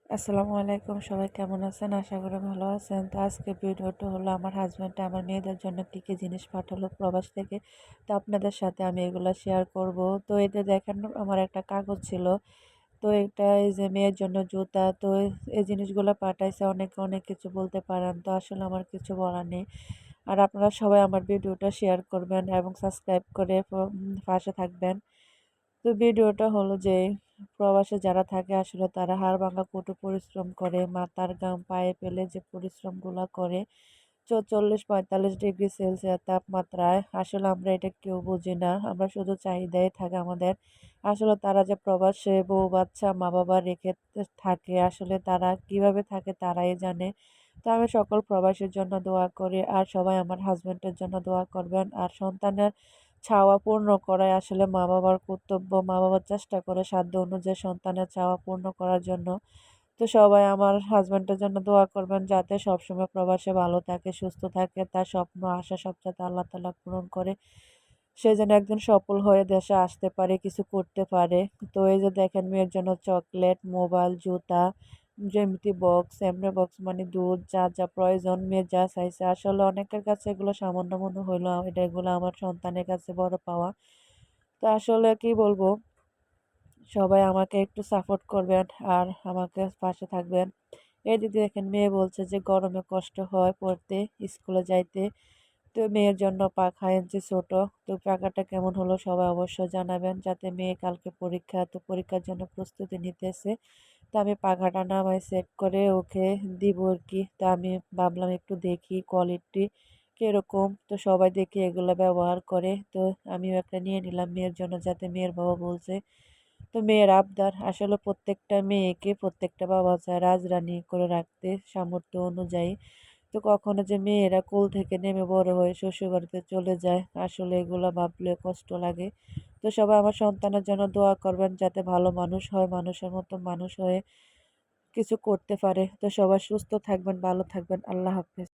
আসসালামু আলাইকুম, সবাই কেমন আছেন? আশা করি ভালো আছেন। তো আজকে ভিডিওটা হলো আমার হাজব্যান্ড আমার মেয়েদের জন্য কি কি জিনিস পাঠালো প্রবাস থেকে। তো আপনাদের সাথে আমি এগুলো শেয়ার করব। তো এতে দেখেন আমার একটা কাগজ ছিল। তো এটা এই যে মেয়ের জন্য জুতা। তো এই জিনিসগুলো পাঠাইছে, অনেকে অনেক কিছু বলতে পারেন, তো আসলে আমার কিছু বলার নেই। আর আপনারা সবাই আমার ভিডিওটা শেয়ার করবেন এবং সাবস্ক্রাইব করে পাশে থাকবেন। তো ভিডিওটা হলো যে প্রবাসে যারা থাকে আসলে তারা হাড়ভাঙা কঠোর পরিশ্রম করে, মাথার ঘাম পায়ে ফেলে যে পরিশ্রমগুলো করে ৪৪-৪৫ ডিগ্রি সেলসিয়াস তাপমাত্রায়, আসলে আমরা এটা কেউ বুঝি না। আমরা শুধু চাহিদাই থাকে আমাদের। আসলে তারা যে প্রবাসে বউ বাচ্চা মা বাবা রেখে থাকে, আসলে তারা কিভাবে থাকে তারাই জানে। তো আমি সকল প্রবাসীর জন্য দোয়া করি, আর সবাই আমার হাজবেন্ডের জন্য দোয়া করবেন। আর সন্তানের চাওয়া পূর্ণ করাই আসলে মা বাবার কর্তব্য। মা বাবা চেষ্টা করে সাধ্য অনুযায়ী সন্তানের চাওয়া পূর্ণ করার জন্য। তো সবাই আমার হাজব্যান্ডের জন্য দোয়া করবেন যাতে সবসময় প্রবাসে ভালো থাকে, সুস্থ থাকে, তার স্বপ্ন আশা সব যাতে আল্লাহ তাআলা পূরণ করে। সে যেন একজন সফল হয়ে দেশে আসতে পারে, কিছু করতে পারে। তো এই যে দেখেন মেয়ের জন্য চকলেট, মোবাইল, জুতা, জ্যামিতি বক্স, এমনে বক্স মানে দুধ, যা যা প্রয়োজন মেয়ে যা চাইছে। আসলে অনেকের কাছে এগুলো সামান্য মনে হইলেও এগুলো আমার সন্তানের কাছে বড় পাওয়া। তো আসলে কি বলবো, সবাই আমাকে একটু সাপোর্ট করবেন আর আমাকে পাশে থাকবেন। এই দিদি দেখেন মেয়ে বলছে যে গরমে কষ্ট হয় পড়তে, স্কুলে যাইতে। তো মেয়ের জন্য পাখা এনেছি ছোট। তো পাখাটা কেমন হলো সবাই অবশ্যই জানাবেন, যাতে মেয়ে কালকে পরীক্ষা, তো পরীক্ষার জন্য প্রস্তুতি নিতেছে। তো আমি পাখাটা নামাই সেট করে ওকে দিব আর কি। তো আমি ভাবলাম একটু দেখি কোয়ালিটি কিরকম। তো সবাই দেখি এগুলো ব্যবহার করে, তো আমিও একটা নিয়ে নিলাম মেয়ের জন্য, যাতে মেয়ের বাবা বলছে। তো মেয়ের আবদার, আসলে প্রত্যেকটা মেয়েকে প্রত্যেকটা বাবা চায় রাজরানী করে রাখতে সামর্থ্য অনুযায়ী। তো কখনো যে মেয়েরা কোল থেকে নেমে বড় হয়ে শ্বশুরবাড়িতে চলে যায়, আসলে এগুলো ভাবলে কষ্ট লাগে। তো সবাই আমার সন্তানের জন্য দোয়া করবেন যাতে ভালো মানুষ হয়, মানুষের মতো মানুষ হয়ে কিছু করতে পারে। তো সবাই সুস্থ থাকবেন, ভালো থাকবেন। আল্লাহ হাফেজ।